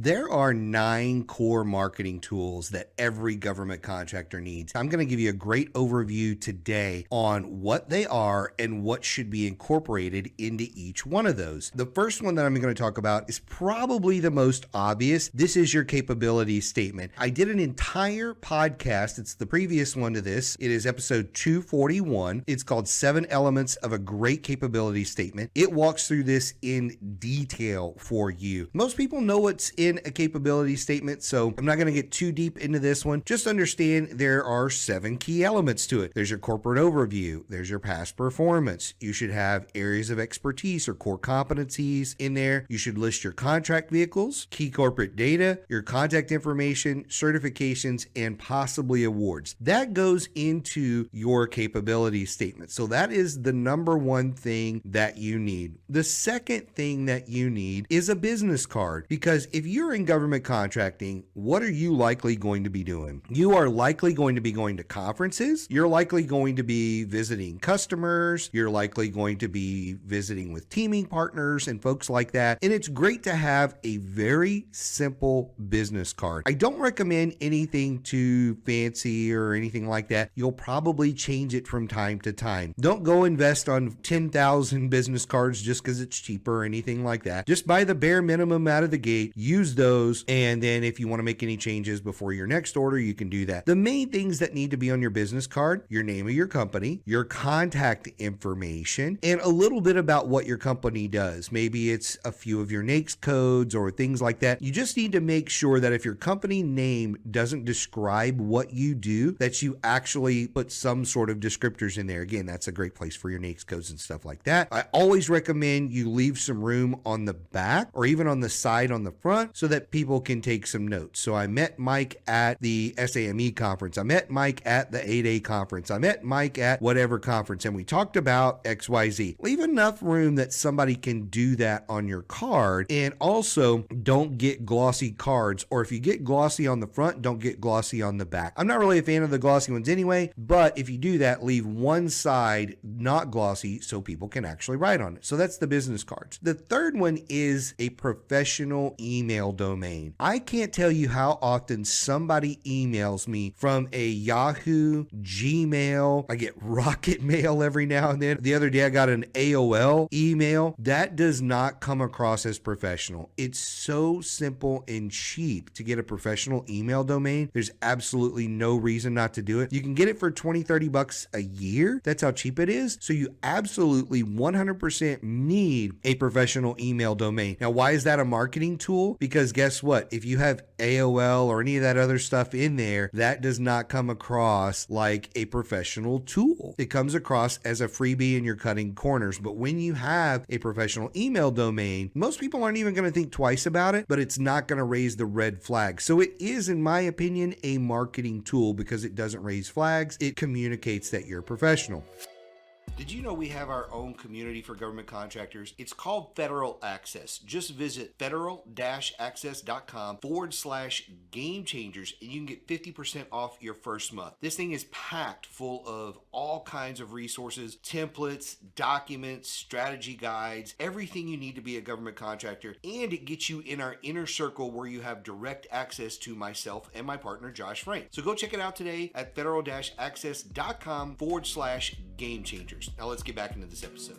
There are 9 core marketing tools that every government contractor needs. I'm going to give you a great overview today on what they are and what should be incorporated into each one of those. The first one that I'm going to talk about is probably the most obvious. This is your capability statement. I did an entire podcast. It's the previous one to this. It is episode 241. It's called 7 Elements of a Great Capability Statement. It walks through this in detail for you. Most people know what's in a capability statement, so I'm not going to get too deep into this one. Just understand there are 7 key elements to it. There's your corporate overview. There's your past performance. You should have areas of expertise or core competencies in there. You should list your contract vehicles, key corporate data, your contact information, certifications, and possibly awards. That goes into your capability statement. So that is the number one thing that you need. The second thing that you need is a business card, because if you're in government contracting, what are you likely going to be doing? You are likely going to be going to conferences. You're likely going to be visiting customers. You're likely going to be visiting with teaming partners and folks like that. And it's great to have a very simple business card. I don't recommend anything too fancy or anything like that. You'll probably change it from time to time. Don't go invest on 10,000 business cards just because it's cheaper or anything like that. Just buy the bare minimum out of the gate, use those, and then if you want to make any changes before your next order, you can do that. The main things that need to be on your business card: your name of your company, your contact information, and a little bit about what your company does. Maybe it's a few of your NAICS codes or things like that. You just need to make sure that if your company name doesn't describe what you do, that you actually put some sort of descriptors in there. Again, that's a great place for your NAICS codes and stuff like that. I always recommend you leave some room on the back or even on the side on the front so that people can take some notes. So I met Mike at the SAME conference. I met Mike at the 8A conference. I met Mike at whatever conference, and we talked about XYZ. Leave enough room that somebody can do that on your card. And also, don't get glossy cards, or if you get glossy on the front, don't get glossy on the back. I'm not really a fan of the glossy ones anyway, but if you do that, leave one side not glossy so people can actually write on it. So that's the business cards. The third one is a professional email domain. I can't tell you how often somebody emails me from a Yahoo, Gmail. I get Rocket Mail every now and then. The other day I got an AOL email. That does not come across as professional. It's so simple and cheap to get a professional email domain. There's absolutely no reason not to do it. You can get it for $20-30 a year. That's how cheap it is. So you absolutely 100% need a professional email domain. Now, why is that a marketing tool? Because guess what? If you have AOL or any of that other stuff in there, that does not come across like a professional tool. It comes across as a freebie and you're cutting corners. But when you have a professional email domain, most people aren't even going to think twice about it, but it's not going to raise the red flag. So it is, in my opinion, a marketing tool because it doesn't raise flags. It communicates that you're professional. Did you know we have our own community for government contractors? It's called Federal Access. Just visit federal-access.com/game changers and you can get 50% off your first month. This thing is packed full of all kinds of resources, templates, documents, strategy guides, everything you need to be a government contractor. And it gets you in our inner circle where you have direct access to myself and my partner, Josh Frank. So go check it out today at federal-access.com/game changers. Now let's get back into this episode.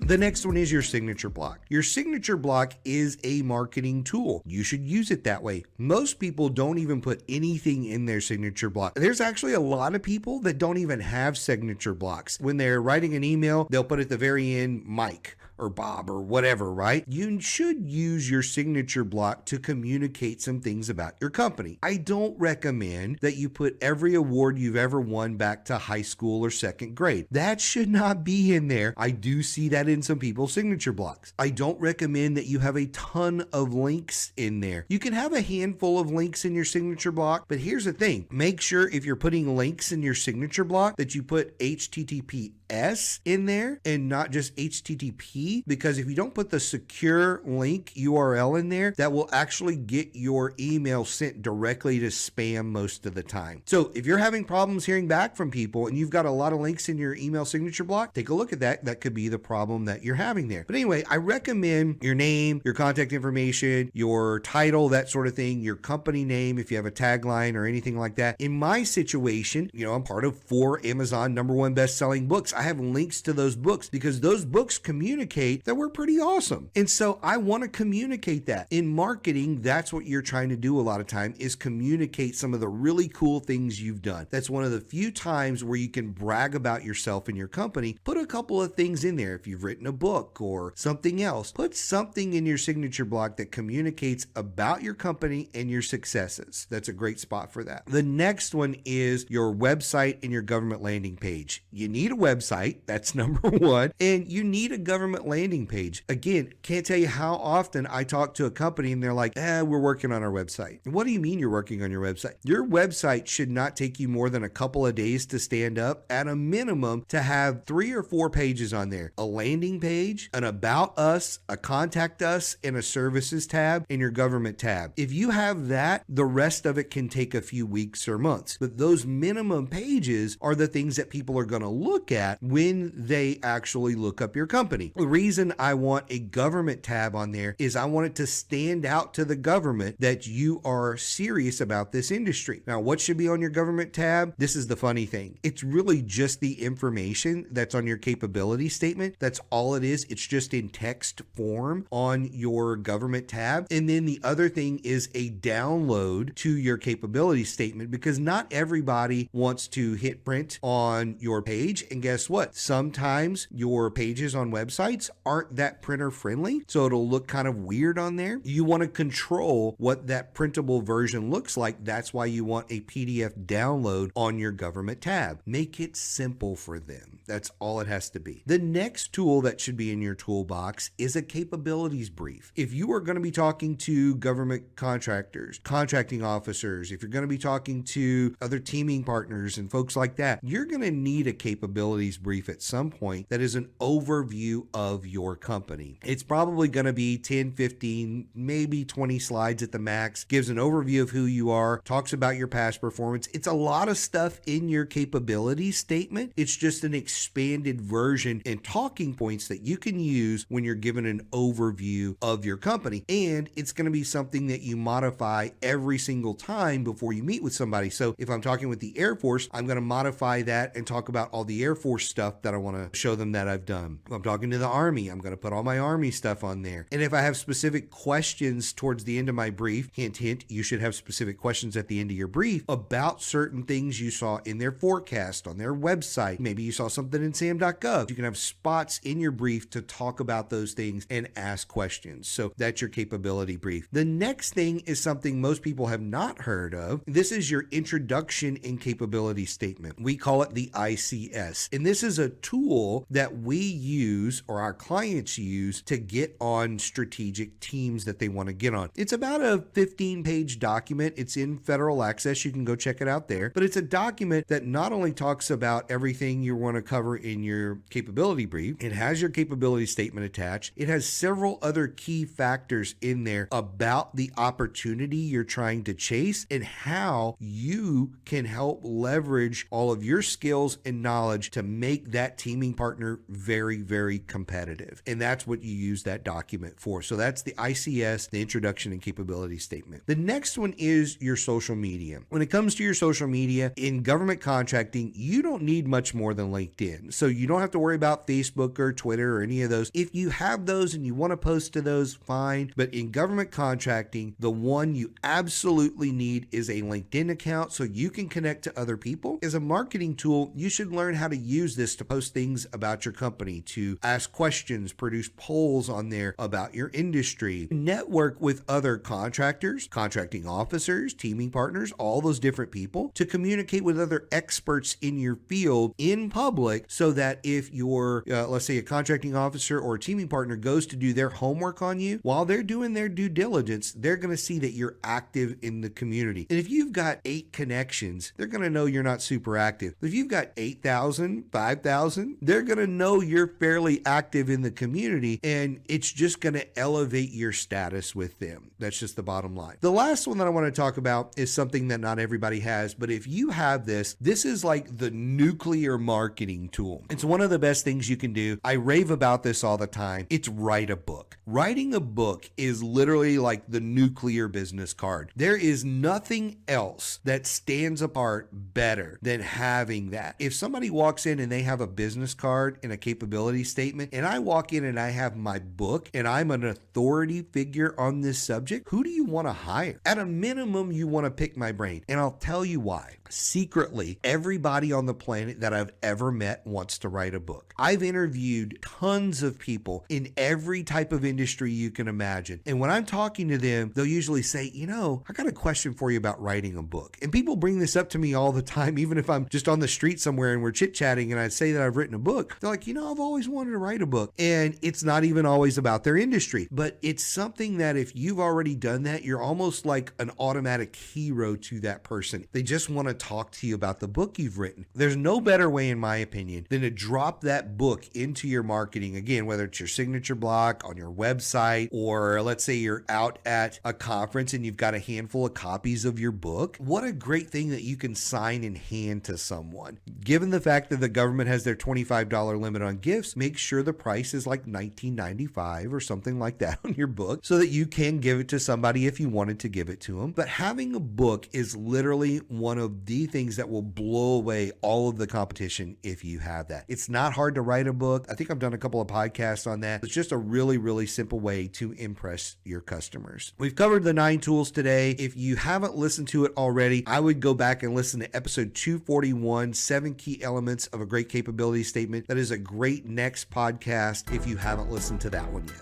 The next one is your signature block. Your signature block is a marketing tool. You should use it that way. Most people don't even put anything in their signature block. There's actually a lot of people that don't even have signature blocks. When they're writing an email, they'll put at the very end, Mike or Bob or whatever, right? You should use your signature block to communicate some things about your company. I don't recommend that you put every award you've ever won back to high school or second grade. That should not be in there. I do see that in some people's signature blocks. I don't recommend that you have a ton of links in there. You can have a handful of links in your signature block, but here's the thing. Make sure if you're putting links in your signature block that you put HTTPS TTPS in there and not just HTTP, because if you don't put the secure link URL in there, that will actually get your email sent directly to spam most of the time. So if you're having problems hearing back from people and you've got a lot of links in your email signature block, take a look at that. That could be the problem that you're having there. But anyway, I recommend your name, your contact information, your title, that sort of thing, your company name, if you have a tagline or anything like that. In my situation, I'm part of 4 Amazon #1 best-selling books. I have links to those books because those books communicate that we're pretty awesome. And so I want to communicate that. In marketing, that's what you're trying to do a lot of time, is communicate some of the really cool things you've done. That's one of the few times where you can brag about yourself and your company. Put a couple of things in there. If you've written a book or something else, put something in your signature block that communicates about your company and your successes. That's a great spot for that. The next one is your website and your government landing page. You need a website. That's number one. And you need a government landing page. Again, can't tell you how often I talk to a company and they're like, we're working on our website. What do you mean you're working on your website? Your website should not take you more than a couple of days to stand up. At a minimum, to have 3 or 4 pages on there. A landing page, an about us, a contact us, and a services tab, and your government tab. If you have that, the rest of it can take a few weeks or months. But those minimum pages are the things that people are going to look at when they actually look up your company. The reason I want a government tab on there is I want it to stand out to the government that you are serious about this industry. Now, what should be on your government tab? This is the funny thing. It's really just the information that's on your capability statement. That's all it is. It's just in text form on your government tab. And then the other thing is a download to your capability statement, because not everybody wants to hit print on your page. And guess what? Sometimes your pages on websites aren't that printer friendly, so it'll look kind of weird on there. You want to control what that printable version looks like. That's why you want a PDF download on your government tab. Make it simple for them. That's all it has to be. The next tool that should be in your toolbox is a capabilities brief. If you are going to be talking to government contractors, contracting officers, if you're going to be talking to other teaming partners and folks like that, you're going to need a capabilities brief at some point that is an overview of your company. It's probably going to be 10, 15, maybe 20 slides at the max, gives an overview of who you are, talks about your past performance. It's a lot of stuff in your capabilities statement. It's just an expanded version and talking points that you can use when you're given an overview of your company. And it's going to be something that you modify every single time before you meet with somebody. So if I'm talking with the Air Force, I'm going to modify that and talk about all the Air Force stuff that I want to show them that I've done. If I'm talking to the Army, I'm going to put all my Army stuff on there. And if I have specific questions towards the end of my brief, hint, hint, you should have specific questions at the end of your brief about certain things you saw in their forecast, on their website. Maybe you saw something in sam.gov. You can have spots in your brief to talk about those things and ask questions. So that's your capability brief. The next thing is something most people have not heard of. This is your introduction and capability statement. We call it the ICS. And this is a tool that we use, or our clients use, to get on strategic teams that they want to get on. It's about a 15-page document. It's in federal access. You can go check it out there. But it's a document that not only talks about everything you want to cover in your capability brief, it has your capability statement attached. It has several other key factors in there about the opportunity you're trying to chase and how you can help leverage all of your skills and knowledge to make that teaming partner very, very competitive. And that's what you use that document for. So that's the ICS, the introduction and capability statement. The next one is your social media. When it comes to your social media in government contracting, you don't need much more than LinkedIn. So you don't have to worry about Facebook or Twitter or any of those. If you have those and you want to post to those, fine. But in government contracting, the one you absolutely need is a LinkedIn account so you can connect to other people. As a marketing tool, you should learn how to use this to post things about your company, to ask questions, produce polls on there about your industry, network with other contractors, contracting officers, teaming partners, all those different people, to communicate with other experts in your field in public so that if you're, let's say, a contracting officer or a teaming partner goes to do their homework on you, while they're doing their due diligence, they're going to see that you're active in the community. And if you've got 8 connections, they're going to know you're not super active. But if you've got 8,000, 5,000, they're going to know you're fairly active in the community, and it's just going to elevate your status with them. That's just the bottom line. The last one that I want to talk about is something that not everybody has, but if you have this is like the nuclear marketing tool. It's one of the best things you can do. I rave about this all the time. It's write a book. Writing a book is literally like the nuclear business card. There is nothing else that stands apart better than having that. If somebody walks in and they have a business card and a capability statement, and I walk in and I have my book and I'm an authority figure on this subject, who do you want to hire? At a minimum, you want to pick my brain, and I'll tell you why. Secretly, everybody on the planet that I've ever met wants to write a book. I've interviewed tons of people in every type of industry you can imagine. And when I'm talking to them, they'll usually say, I got a question for you about writing a book. And people bring this up to me all the time, even if I'm just on the street somewhere and we're chit-chatting and I say that I've written a book. They're like, I've always wanted to write a book. And it's not even always about their industry, but it's something that if you've already done that, you're almost like an automatic hero to that person. They just want to talk to you about the book you've written. There's no better way, in my opinion, than to drop that book into your marketing. Again, whether it's your signature block on your website, or let's say you're out at a conference and you've got a handful of copies of your book. What a great thing that you can sign and hand to someone. Given the fact that the government has their $25 limit on gifts, make sure the price is like $19.95 or something like that on your book so that you can give it to somebody if you wanted to give it to them. But having a book is literally one of the things that will blow away all of the competition if you have that. It's not hard to write a book. I think I've done a couple of podcasts on that. It's just a really, really simple way to impress your customers. We've covered the 9 tools today. If you haven't listened to it already, I would go back and listen to episode 241, 7 key elements of a great capability statement. That is a great next podcast if you haven't listened to that one yet.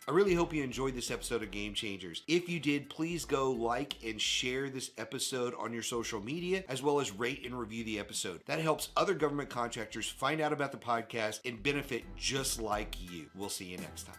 I really hope you enjoyed this episode of Game Changers. If you did, please go like and share this episode on your social media, as well as rate and review the episode. That helps other government contractors find out about the podcast and benefit just like you. We'll see you next time.